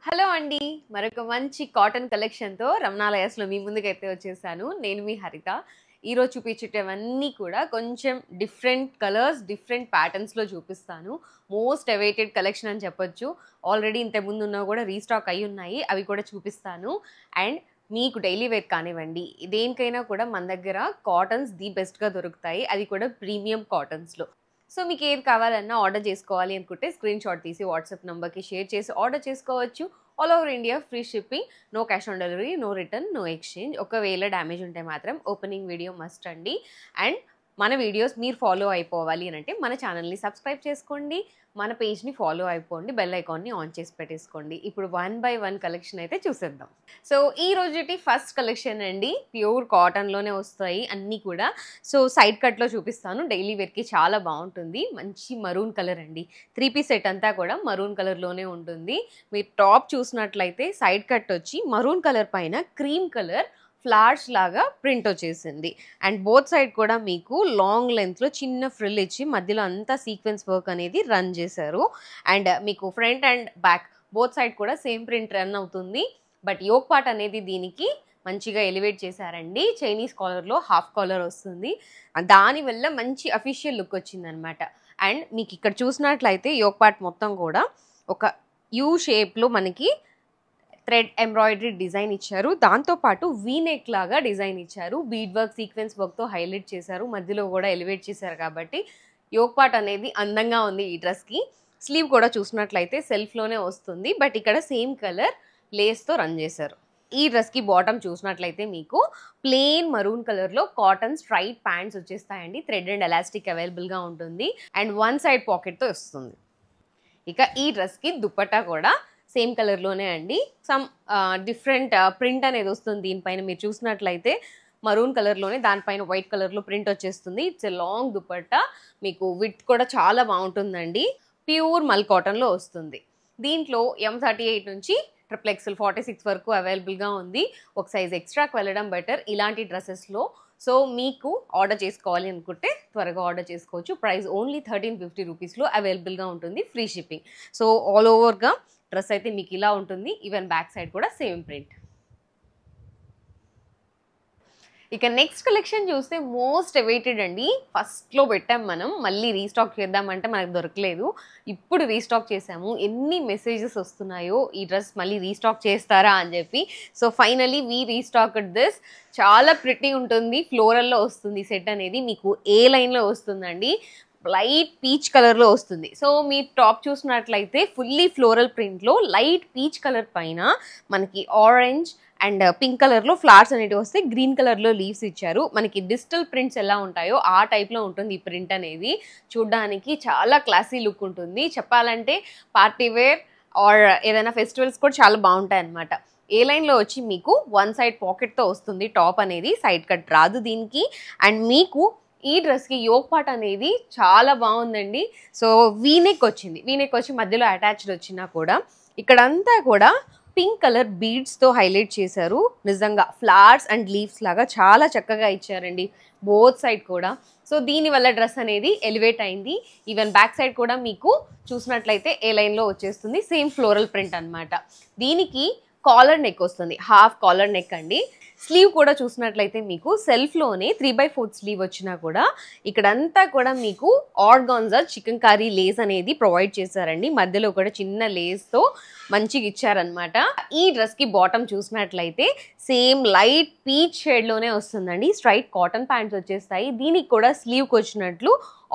Hello అండి. మరొక మంచి కాటన్ కలెక్షన్‌తో రమణాలయాస్‌లో మీ ముందుకైతే వచ్చేసాను. నేను మీ హరిత. ఈరోజు చూపించేటివన్నీ కూడా కొంచెం డిఫరెంట్ కలర్స్, డిఫరెంట్ ప్యాటర్న్స్‌లో చూపిస్తాను. మోస్ట్ అవైటెడ్ కలెక్షన్ అని చెప్పొచ్చు. ఆల్రెడీ ఇంతకుముందు ఉన్నవి కూడా రీస్టాక్ అయ్యి ఉన్నాయి. అవి కూడా చూపిస్తాను. అండ్ మీకు డైలీ వేర్ కానివ్వండి, దేనికైనా కూడా మన దగ్గర కాటన్స్ ది బెస్ట్‌గా దొరుకుతాయి. అది కూడా ప్రీమియం కాటన్స్‌లో. సో మీకు ఏది కావాలన్నా ఆర్డర్ చేసుకోవాలి అనుకుంటే స్క్రీన్ షాట్ తీసి వాట్సాప్ నెంబర్కి షేర్ చేసి ఆర్డర్ చేసుకోవచ్చు. All over India free shipping, no cash on delivery, no return, no exchange. ఒకవేళ డ్యామేజ్ ఉంటే మాత్రం ఓపెనింగ్ వీడియో మస్ట్ అండి. అండ్ మన వీడియోస్ మీరు ఫాలో అయిపోవాలి అని అంటే మన ఛానల్ని సబ్స్క్రైబ్ చేసుకోండి, మన పేజ్ని ఫాలో అయిపోండి, బెల్ ఐకాన్ని ఆన్ చేసి పెట్టేసుకోండి. ఇప్పుడు 1 by 1 కలెక్షన్ అయితే చూసేద్దాం. సో ఈ రోజుటి ఫస్ట్ కలెక్షన్ అండి, ప్యూర్ కాటన్లోనే వస్తాయి అన్నీ కూడా. సో సైడ్ కట్లో చూపిస్తాను. డైలీ వేర్కి చాలా బాగుంటుంది. మంచి మరూన్ కలర్ అండి. 3 పీస్ సెట్ అంతా కూడా మరూన్ కలర్లోనే ఉంటుంది. మీరు టాప్ చూసినట్లయితే సైడ్ కట్ వచ్చి మరూన్ కలర్ పైన క్రీమ్ కలర్ ఫ్లవర్స్ లాగా ప్రింట్ వచ్చేసింది. అండ్ బోత్ సైడ్ కూడా మీకు లాంగ్ లెంత్లో చిన్న ఫ్రిల్ ఇచ్చి మధ్యలో అంతా సీక్వెన్స్ వర్క్ అనేది రన్ చేశారు. అండ్ మీకు front and back both side కూడా సేమ్ ప్రింట్ రన్ అవుతుంది. బట్ యోక్ పార్ట్ అనేది దీనికి మంచిగా ఎలివేట్ చేశారండి. చైనీస్ కాలర్లో హాఫ్ కాలర్ వస్తుంది. దానివల్ల మంచి అఫీషియల్ లుక్ వచ్చిందనమాట. అండ్ మీకు ఇక్కడ చూసినట్లయితే యోక్ పార్ట్ మొత్తం కూడా ఒక యూ షేప్లో మనకి థ్రెడ్ ఎంబ్రాయిడరీ డిజైన్ ఇచ్చారు. దాంతోపాటు వీనెక్ లాగా డిజైన్ ఇచ్చారు. బీడ్ వర్క్, సీక్వెన్స్ వర్క్తో హైలైట్ చేశారు. మధ్యలో కూడా ఎలివేట్ చేశారు కాబట్టి యోక్ పార్ట్ అనేది అందంగా ఉంది ఈ డ్రెస్కి. స్లీవ్ కూడా చూసినట్లయితే సెల్ఫ్లోనే వస్తుంది. బట్ ఇక్కడ సేమ్ కలర్ లేస్తో రన్ చేశారు. ఈ డ్రెస్కి బాటమ్ చూసినట్లయితే మీకు ప్లెయిన్ మరూన్ కలర్లో కాటన్ స్ట్రైట్ ప్యాంట్స్ వచ్చేస్తాయండి. థ్రెడ్ అండ్ ఎలాస్టిక్ అవైలబుల్గా ఉంటుంది. అండ్ వన్ సైడ్ పాకెట్తో వస్తుంది. ఇక ఈ డ్రెస్కి దుపట్టా కూడా సేమ్ కలర్లోనే అండి. సమ్ డిఫరెంట్ ప్రింట్ అనేది వస్తుంది దీనిపైన. మీరు చూసినట్లయితే మరూన్ కలర్లోనే దానిపైన వైట్ కలర్లో ప్రింట్ వచ్చేస్తుంది. It's a long dupatta. మీకు విత్ కూడా చాలా బాగుంటుందండి. ప్యూర్ మల్ కాటన్లో వస్తుంది. దీంట్లో M38 నుంచి XXL 46 వరకు అవైలబుల్గా ఉంది. ఒక సైజ్ ఎక్స్ట్రాకి వెళ్ళడం బెటర్ ఇలాంటి డ్రెస్సెస్లో. సో మీకు ఆర్డర్ చేసుకోవాలి అనుకుంటే త్వరగా ఆర్డర్ చేసుకోవచ్చు. ప్రైస్ ఓన్లీ 1350 రూపీస్లో అవైలబుల్గా ఉంటుంది, ఫ్రీ షిప్పింగ్. సో ఆల్ ఓవర్గా డ్రెస్ అయితే మీకు ఇలా ఉంటుంది. ఈవెన్ బ్యాక్ సైడ్ కూడా సేమ్ ప్రింట్. ఇక నెక్స్ట్ కలెక్షన్ చూస్తే మోస్ట్ అవైటెడ్ అండి. ఫస్ట్లో పెట్టాం మనం, మళ్ళీ రీస్టాక్ చేద్దామంటే మనకు దొరకలేదు. ఇప్పుడు రీస్టాక్ చేసాము. ఎన్ని మెసేజెస్ వస్తున్నాయో ఈ డ్రెస్ మళ్ళీ రీస్టాక్ చేస్తారా అని చెప్పి. So finally we restocked this. చాలా ప్రిటీ ఉంటుంది. ఫ్లోరల్లో వస్తుంది సెట్ అనేది. మీకు ఏ లైన్లో వస్తుందండి, లైట్ పీచ్ కలర్లో వస్తుంది. సో మీ టాప్ చూసినట్లయితే ఫుల్లీ ఫ్లోరల్ ప్రింట్లో లైట్ పీచ్ కలర్ పైన మనకి ఆరెంజ్ అండ్ పింక్ కలర్లో ఫ్లవర్స్ అనేవి వస్తే గ్రీన్ కలర్లో లీవ్స్ ఇచ్చారు. మనకి డిజిటల్ ప్రింట్స్ ఎలా ఉంటాయో ఆ టైప్లో ఉంటుంది ఈ ప్రింట్ అనేది. చూడ్డానికి చాలా క్లాసీ లుక్ ఉంటుంది. చెప్పాలంటే పార్టీ వేర్ ఆర్ ఏదైనా ఫెస్టివల్స్ కూడా చాలా బాగుంటాయి అన్నమాట. ఏ లైన్లో వచ్చి మీకు వన్ సైడ్ పాకెట్తో వస్తుంది టాప్ అనేది. సైడ్ కట్ రాదు దీనికి. అండ్ మీకు ఈ డ్రెస్కి యోక్ పార్ట్ అనేది చాలా బాగుందండి. సో వీనెక్ వచ్చింది. వీనెక్ వచ్చి మధ్యలో అటాచ్డ్ వచ్చినా కూడా ఇక్కడంతా కూడా పింక్ కలర్ బీడ్స్తో హైలైట్ చేశారు. నిజంగా ఫ్లవర్స్ అండ్ లీవ్స్ లాగా చాలా చక్కగా ఇచ్చారండి బోత్ సైడ్ కూడా. సో దీనివల్ల డ్రెస్ అనేది ఎలివేట్ అయింది. ఈవెన్ బ్యాక్ సైడ్ కూడా మీకు చూసినట్లయితే ఏ లైన్లో వచ్చేస్తుంది. సేమ్ ఫ్లోరల్ ప్రింట్ అనమాట. దీనికి కాలర్ నెక్ వస్తుంది, హాఫ్ కాలర్ నెక్ అండి. స్లీవ్ కూడా చూసినట్లయితే మీకు సెల్ఫ్లోనే 3/4 స్లీవ్ వచ్చినా కూడా ఇక్కడంతా కూడా మీకు ఆర్గాన్జా చికెన్ కర్రీ లేస్ అనేది ప్రొవైడ్ చేశారండి. మధ్యలో కూడా చిన్న లేస్తో మంచిగా ఇచ్చారనమాట. ఈ డ్రెస్కి బాటమ్ చూసినట్లయితే సేమ్ లైట్ పీచ్ షేడ్లోనే వస్తుందండి. స్ట్రైట్ కాటన్ ప్యాంట్స్ వచ్చేస్తాయి. దీనికి కూడా స్లీవ్కి వచ్చినట్లు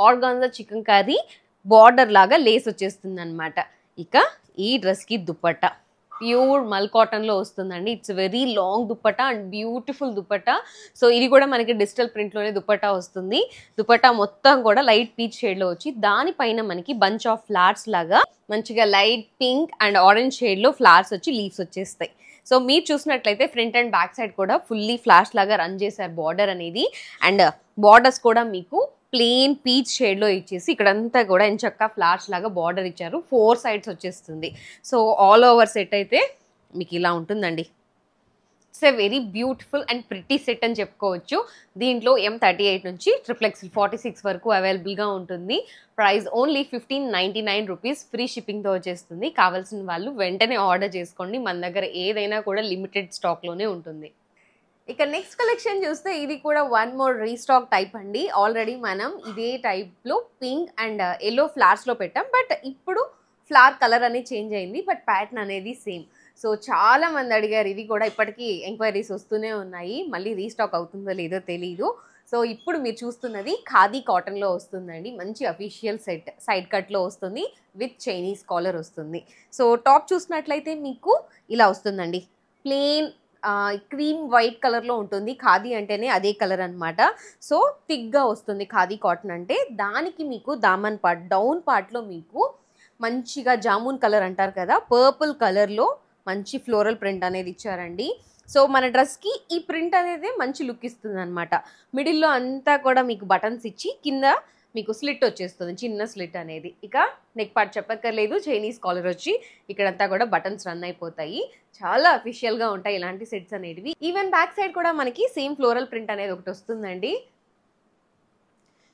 ఆర్గాన్జా చికెన్ కర్రీ బార్డర్ లాగా లేస్ వచ్చేస్తుంది అనమాట. ఇక ఈ డ్రెస్కి దుపట్టా ప్యూర్ మల్ కాటన్లో వస్తుందండి. It's very long dupatta and beautiful dupatta. So ఇది కూడా మనకి డిజిటల్ ప్రింట్లోనే దుపట్టా వస్తుంది. దుపట్టా మొత్తం కూడా లైట్ పీచ్ షేడ్లో వచ్చి దానిపైన మనకి బంచ్ ఆఫ్ ఫ్లవర్స్ లాగా మంచిగా లైట్ పింక్ అండ్ ఆరెంజ్ షేడ్లో ఫ్లవర్స్ వచ్చి లీవ్స్ వచ్చేస్తాయి. సో మీరు చూసినట్లయితే ఫ్రంట్ అండ్ బ్యాక్ సైడ్ కూడా ఫుల్లీ ఫ్లాష్ లాగా రన్ చేశారు బార్డర్ అనేది. అండ్ బార్డర్స్ కూడా మీకు ప్లెయిన్ పీచ్ షేడ్లో ఇచ్చేసి ఇక్కడంతా కూడా ఎంచక్క ఫ్లవర్స్ లాగా బార్డర్ ఇచ్చారు. 4 సైడ్స్ వచ్చేస్తుంది. సో ఆల్ ఓవర్ సెట్ అయితే మీకు ఇలా ఉంటుందండి. It's a very beautiful and pretty set అని చెప్పుకోవచ్చు. దీంట్లో M38 నుంచి XXL 46 వరకు అవైలబుల్గా ఉంటుంది. ప్రైస్ ఓన్లీ 1599 రూపీస్, ఫ్రీ షిప్పింగ్తో వచ్చేస్తుంది. కావాల్సిన వాళ్ళు వెంటనే ఆర్డర్ చేసుకోండి. మన దగ్గర ఏదైనా కూడా లిమిటెడ్ స్టాక్లోనే ఉంటుంది. ఇక నెక్స్ట్ కలెక్షన్ చూస్తే ఇది కూడా వన్ మోర్ రీస్టాక్ టైప్ అండి. ఆల్రెడీ మనం ఇదే టైప్లో పింక్ అండ్ ఎల్లో ఫ్లవర్స్లో పెట్టాం, బట్ ఇప్పుడు ఫ్లవర్ కలర్ అనేది చేంజ్ అయింది, బట్ ప్యాటర్న్ అనేది సేమ్. సో చాలా మంది అడిగారు, ఇది కూడా ఇప్పటికీ ఎంక్వైరీస్ వస్తూనే ఉన్నాయి. మళ్ళీ రీస్టాక్ అవుతుందో లేదో తెలీదు. సో ఇప్పుడు మీరు చూస్తున్నది ఖాదీ కాటన్లో వస్తుందండి. మంచి అఫీషియల్ సెట్, సైడ్ కట్లో వస్తుంది, విత్ చైనీస్ కాలర్ వస్తుంది. సో టాప్ చూసినట్లయితే మీకు ఇలా వస్తుందండి. ప్లెయిన్ క్రీమ్ వైట్ కలర్లో ఉంటుంది. ఖాదీ అంటేనే అదే కలర్ అనమాట. సో థిక్గా వస్తుంది ఖాదీ కాటన్ అంటే. దానికి మీకు దామన్ పార్ట్, డౌన్ పార్ట్లో మీకు మంచిగా జామున్ కలర్ అంటారు కదా, పర్పుల్ కలర్లో మంచి ఫ్లోరల్ ప్రింట్ అనేది ఇచ్చారండి. సో మన డ్రెస్కి ఈ ప్రింట్ అనేది మంచి లుక్ ఇస్తుంది అనమాట. మిడిల్లో అంతా కూడా మీకు బటన్స్ ఇచ్చి కింద మీకు స్లిట్ వచ్చేస్తుంది, చిన్న స్లిట్ అనేది. ఇక నెక్ పార్ట్ చెప్పక్కర్లేదు, చైనీస్ కాలర్ వచ్చి ఇక్కడంతా కూడా బటన్స్ రన్ అయిపోతాయి. చాలా అఫీషియల్గా ఉంటాయి ఇలాంటి సెట్స్ అనేటివి. ఈవెన్ బ్యాక్ సైడ్ కూడా మనకి సేమ్ ఫ్లోరల్ ప్రింట్ అనేది ఒకటి వస్తుందండి.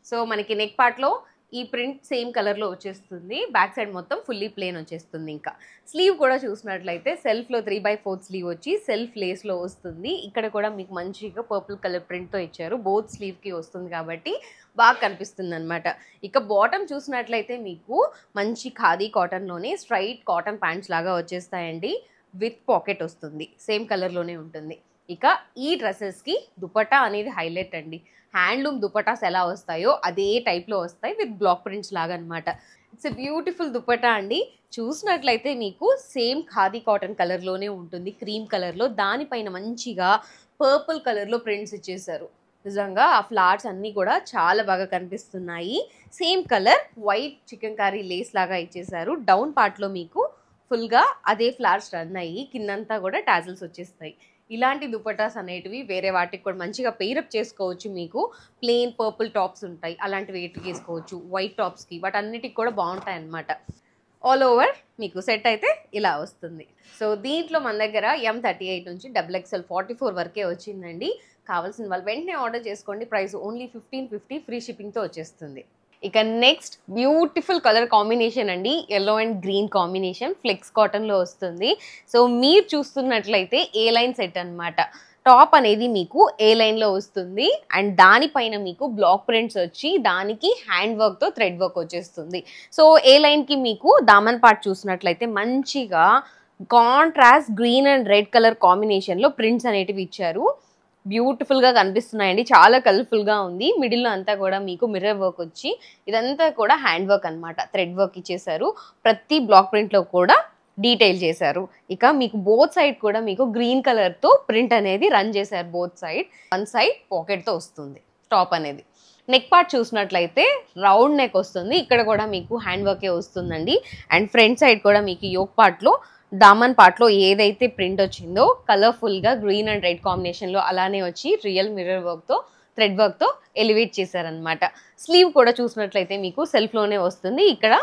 సో మనకి నెక్ పార్ట్లో ఈ ప్రింట్ సేమ్ కలర్లో వచ్చేస్తుంది. బ్యాక్ సైడ్ మొత్తం ఫుల్లీ ప్లేన్ వచ్చేస్తుంది. ఇంకా స్లీవ్ కూడా చూసినట్లయితే సెల్ఫ్లో 3/4 స్లీవ్ వచ్చి సెల్ఫ్ లేస్లో వస్తుంది. ఇక్కడ కూడా మీకు మంచిగా పర్పుల్ కలర్ ప్రింట్తో ఇచ్చారు. బోత్ స్లీవ్కి వస్తుంది కాబట్టి బాగా కనిపిస్తుంది అనమాట. ఇక బాటమ్ చూసినట్లయితే మీకు మంచి ఖాదీ కాటన్లోనే స్ట్రైట్ కాటన్ ప్యాంట్స్ లాగా వచ్చేస్తాయండి. విత్ పాకెట్ వస్తుంది, సేమ్ కలర్లోనే ఉంటుంది. ఇక ఈ డ్రెస్సెస్కి దుపట్టా అనేది హైలైట్ అండి. హ్యాండ్లూమ్ దుపటాస్ ఎలా వస్తాయో అదే టైప్లో వస్తాయి, విత్ బ్లాక్ ప్రింట్స్ లాగా అనమాట. ఇట్స్ ఎ బ్యూటిఫుల్ దుపట్టా అండి. చూసినట్లయితే మీకు సేమ్ ఖాదీ కాటన్ కలర్లోనే ఉంటుంది, క్రీమ్ కలర్లో. దానిపైన మంచిగా పర్పుల్ కలర్లో ప్రింట్స్ ఇచ్చేసారు. నిజంగా ఆ ఫ్లవర్స్ అన్నీ కూడా చాలా బాగా కనిపిస్తున్నాయి. Same colour white chicken curry lace లాగా ఇచ్చేసారు. డౌన్ పార్ట్లో మీకు ఫుల్గా అదే ఫ్లవర్స్ రన్ అయ్యి కిందంతా కూడా టాజిల్స్ వచ్చేస్తాయి. ఇలాంటి దుపటాస్ అనేటివి వేరే వాటికి కూడా మంచిగా పెయిరప్ చేసుకోవచ్చు. మీకు ప్లెయిన్ పర్పుల్ టాప్స్ ఉంటాయి, అలాంటివి వేటికి వేసుకోవచ్చు. వైట్ టాప్స్కి వాటన్నిటికి కూడా బాగుంటాయి అన్నమాట. ఆల్ ఓవర్ మీకు సెట్ అయితే ఇలా వస్తుంది. సో దీంట్లో మన దగ్గర M38 నుంచి XXL 44 వరకే వచ్చిందండి. కావాల్సిన వాళ్ళు వెంటనే ఆర్డర్ చేసుకోండి. ప్రైస్ ఓన్లీ 1550, ఫ్రీ షిప్పింగ్తో వచ్చేస్తుంది. ఇక నెక్స్ట్ బ్యూటిఫుల్ కలర్ కాంబినేషన్ అండి, yellow and green combination, flex కాటన్లో వస్తుంది. సో మీరు చూస్తున్నట్లయితే ఏ లైన్ సెట్ అనమాట. టాప్ అనేది మీకు ఏ లైన్లో వస్తుంది అండ్ దానిపైన మీకు బ్లాక్ ప్రింట్స్ వచ్చి దానికి హ్యాండ్ వర్క్తో థ్రెడ్ వర్క్ వచ్చేస్తుంది. సో ఏ లైన్కి మీకు దామన్ పార్ట్ చూసినట్లయితే మంచిగా contrast green and red colour కాంబినేషన్లో ప్రింట్స్ అనేటివి ఇచ్చారు. బ్యూటిఫుల్గా కనిపిస్తున్నాయండి, చాలా కలర్ఫుల్గా ఉంది. మిడిల్లో అంతా కూడా మీకు మిర్రర్ వర్క్ వచ్చి ఇదంతా కూడా హ్యాండ్ వర్క్ అనమాట, థ్రెడ్ వర్క్ ఇచ్చేసారు. ప్రతి బ్లాక్ ప్రింట్లో కూడా డీటెయిల్ చేశారు. ఇక మీకు బోత్ సైడ్ కూడా మీకు గ్రీన్ కలర్తో ప్రింట్ అనేది రన్ చేశారు. బోత్ సైడ్, వన్ సైడ్ పాకెట్తో వస్తుంది టాప్ అనేది. నెక్ పార్ట్ చూసినట్లయితే రౌండ్ నెక్ వస్తుంది. ఇక్కడ కూడా మీకు హ్యాండ్ వర్కే వస్తుందండి. అండ్ ఫ్రంట్ సైడ్ కూడా మీకు యోక్ పార్ట్లో దామన్ పార్ట్లో ఏదైతే ప్రింట్ వచ్చిందో కలర్ఫుల్గా గ్రీన్ అండ్ రెడ్ కాంబినేషన్లో అలానే వచ్చి రియల్ మిర్రర్ వర్క్తో థ్రెడ్ వర్క్తో ఎలివేట్ చేశారనమాట. స్లీవ్ కూడా చూసినట్లయితే మీకు సెల్ఫ్లోనే వస్తుంది. ఇక్కడ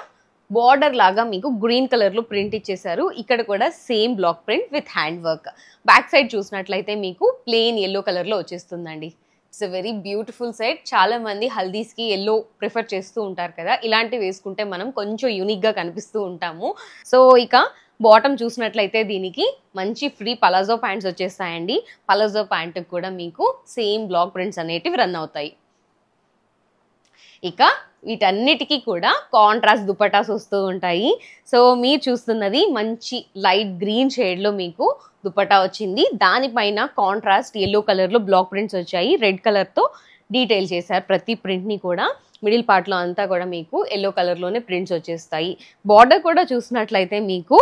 బార్డర్ లాగా మీకు గ్రీన్ కలర్లో ప్రింట్ ఇచ్చేసారు. ఇక్కడ కూడా same black print with hand work. Back side చూసినట్లయితే మీకు ప్లెయిన్ ఎల్లో కలర్లో వచ్చేస్తుందండి. It's a very beautiful set. చాలా మంది హల్దీస్కి ఎల్లో ప్రిఫర్ చేస్తూ ఉంటారు కదా, ఇలాంటివి వేసుకుంటే మనం కొంచెం యూనిక్గా కనిపిస్తూ ఉంటాము. సో ఇక బాటమ్ చూసినట్లయితే దీనికి మంచి ఫ్రీ పలాజో ప్యాంట్స్ వచ్చేస్తాయండి. పలాజో ప్యాంట్కి కూడా మీకు సేమ్ బ్లాక్ ప్రింట్స్ అనేటివి రన్ అవుతాయి. ఇక వీటన్నిటికీ కూడా కాంట్రాస్ట్ దుపటాస్ వస్తూ ఉంటాయి. సో మీరు చూస్తున్నది మంచి లైట్ గ్రీన్ షేడ్లో మీకు దుపటా వచ్చింది. దానిపైన కాంట్రాస్ట్ ఎల్లో కలర్లో బ్లాక్ ప్రింట్స్ వచ్చాయి. రెడ్ కలర్తో డీటెయిల్ చేశారు ప్రతి ప్రింట్ని కూడా. మిడిల్ పార్ట్లో అంతా కూడా మీకు ఎల్లో కలర్లోనే ప్రింట్స్ వచ్చేస్తాయి. బార్డర్ కూడా చూసినట్లయితే మీకు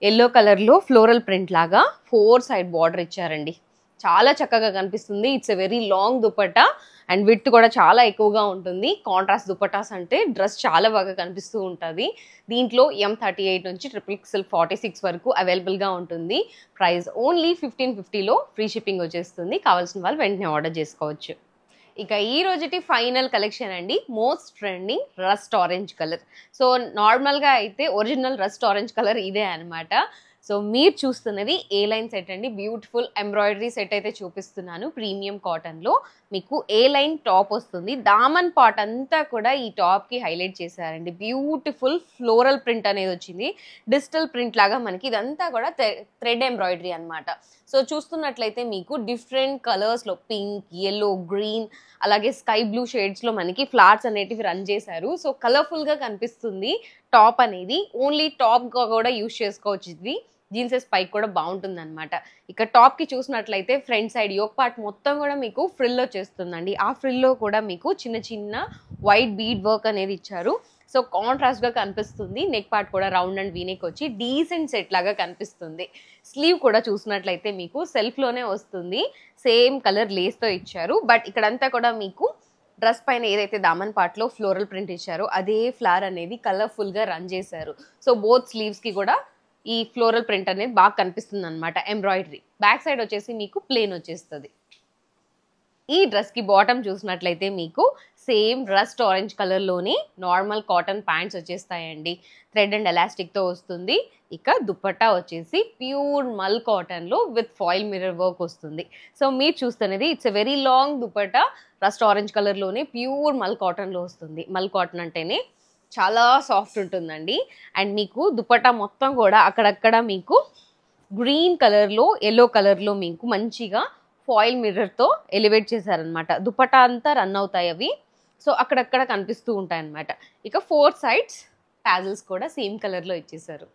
ఎల్లో కలర్లో ఫ్లోరల్ ప్రింట్ లాగా 4 సైడ్ బార్డర్ ఇచ్చారండి. చాలా చక్కగా కనిపిస్తుంది. It's a very long dupatta and width కూడా చాలా ఎక్కువగా ఉంటుంది. కాంట్రాస్ట్ దుపటాస్ అంటే డ్రెస్ చాలా బాగా కనిపిస్తూ ఉంటుంది. దీంట్లో M38 నుంచి XXL 46 వరకు అవైలబుల్గా ఉంటుంది. ప్రైస్ ఓన్లీ 1550లో ఫ్రీ షిప్పింగ్ వచ్చేస్తుంది. కావాల్సిన వాళ్ళు వెంటనే ఆర్డర్ చేసుకోవచ్చు. ఇక ఈ రోజుటి ఫైనల్ కలెక్షన్ అండి, most trending rust orange colour. So నార్మల్గా అయితే ఒరిజినల్ రస్ట్ ఆరెంజ్ కలర్ ఇదే అనమాట. సో మీరు చూస్తున్నది ఏ లైన్ సెట్ అండి. బ్యూటిఫుల్ ఎంబ్రాయిడరీ సెట్ అయితే చూపిస్తున్నాను. ప్రీమియం కాటన్లో మీకు ఏ లైన్ టాప్ వస్తుంది. దామన్ పార్ట్ అంతా కూడా ఈ టాప్కి హైలైట్ చేశారండి. బ్యూటిఫుల్ ఫ్లోరల్ ప్రింట్ అనేది వచ్చింది. డిజిటల్ ప్రింట్ లాగా మనకి ఇదంతా కూడా థ్రెడ్ ఎంబ్రాయిడరీ అనమాట. సో చూస్తున్నట్లయితే మీకు డిఫరెంట్ కలర్స్లో పింక్, యెల్లో, గ్రీన్, అలాగే స్కై బ్లూ షేడ్స్లో మనకి ఫ్లవర్స్ అనేటివి రన్ చేశారు. సో కలర్ఫుల్గా కనిపిస్తుంది టాప్ అనేది. ఓన్లీ టాప్గా కూడా యూజ్ చేసుకోవచ్చు. ఇది జీన్సెస్ పైకి కూడా బాగుంటుంది అనమాట. ఇక టాప్కి చూసినట్లయితే ఫ్రంట్ సైడ్ యోక్ పార్ట్ మొత్తం కూడా మీకు ఫ్రిల్ వచ్చేస్తుందండి. ఆ ఫ్రిల్లో కూడా మీకు చిన్న చిన్న వైట్ బీడ్ వర్క్ అనేది ఇచ్చారు. సో కాంట్రాస్ట్గా కనిపిస్తుంది. నెక్ పార్ట్ కూడా రౌండ్ అండ్ వీనెక్ వచ్చి డీసెంట్ సెట్ లాగా కనిపిస్తుంది. స్లీవ్ కూడా చూసినట్లయితే మీకు సెల్ఫ్లోనే వస్తుంది. సేమ్ కలర్ లేస్తో ఇచ్చారు. బట్ ఇక్కడంతా కూడా మీకు డ్రెస్ పైన ఏదైతే దామన్ పార్ట్లో ఫ్లోరల్ ప్రింట్ ఇచ్చారో అదే ఫ్లవర్ అనేది కలర్ఫుల్గా రన్ చేశారు. సో బోత్ స్లీవ్స్కి కూడా ఈ ఫ్లోరల్ ప్రింట్ అనేది బాగా కనిపిస్తుంది అనమాట. ఎంబ్రాయిడరీ బ్యాక్ సైడ్ వచ్చేసి మీకు ప్లేన్ వచ్చేస్తుంది. ఈ డ్రెస్కి బాటమ్ చూసినట్లయితే మీకు సేమ్ రస్ట్ ఆరెంజ్ కలర్లోనే నార్మల్ కాటన్ ప్యాంట్స్ వచ్చేస్తాయండి. థ్రెడ్ అండ్ ఎలాస్టిక్తో వస్తుంది. ఇక దుపట్టా వచ్చేసి ప్యూర్ మల్ కాటన్లో విత్ ఫాయిల్ మిర్రర్ వర్క్ వస్తుంది. సో మీరు చూస్తున్నది it's a very long dupatta. Rust orange కలర్లోనే ప్యూర్ మల్ కాటన్లో వస్తుంది. మల్ కాటన్ అంటేనే చాలా సాఫ్ట్ ఉంటుందండి. అండ్ మీకు దుపట్టా మొత్తం కూడా అక్కడక్కడ మీకు గ్రీన్ కలర్లో, ఎల్లో కలర్లో మీకు మంచిగా ఫాయిల్ మిర్రర్తో ఎలివేట్ చేశారనమాట. దుపట్టా అంతా రన్ అవుతాయి అవి. సో అక్కడక్కడ కనిపిస్తూ ఉంటాయి అన్నమాట. ఇక 4 సైడ్స్ టాజిల్స్ కూడా సేమ్ కలర్లో ఇచ్చేసారు.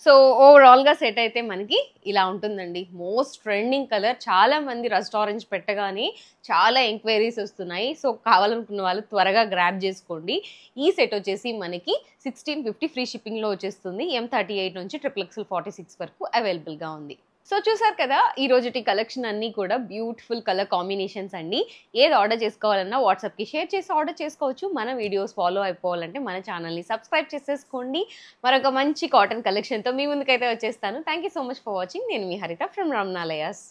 సో ఓవరాల్గా సెట్ అయితే మనకి ఇలా ఉంటుందండి. Most trending colour. చాలామంది రస్ట్ ఆరెంజ్ పెట్టగానే చాలా ఎంక్వైరీస్ వస్తున్నాయి. సో కావాలనుకున్న వాళ్ళు త్వరగా గ్రాబ్ చేసుకోండి. ఈ సెట్ వచ్చేసి మనకి 1650 ఫ్రీ షిప్పింగ్లో వచ్చేస్తుంది. M38 నుంచి XXL 46 వరకు అవైలబుల్గా ఉంది. సో చూసారు కదా ఈ రోజుటి కలెక్షన్ అన్నీ కూడా బ్యూటిఫుల్ కలర్ కాంబినేషన్స్ అండి. ఏది ఆర్డర్ చేసుకోవాలన్నా వాట్సాప్కి షేర్ చేసి ఆర్డర్ చేసుకోవచ్చు. మన వీడియోస్ ఫాలో అయిపోవాలంటే మన ఛానల్ని సబ్స్క్రైబ్ చేసేసుకోండి. మరొక మంచి కాటన్ కలెక్షన్తో మీ ముందుకైతే వచ్చేస్తాను. Thank you so much for watching. నేను మీ హరిత ఫ్రమ్ రమణాలయాస్.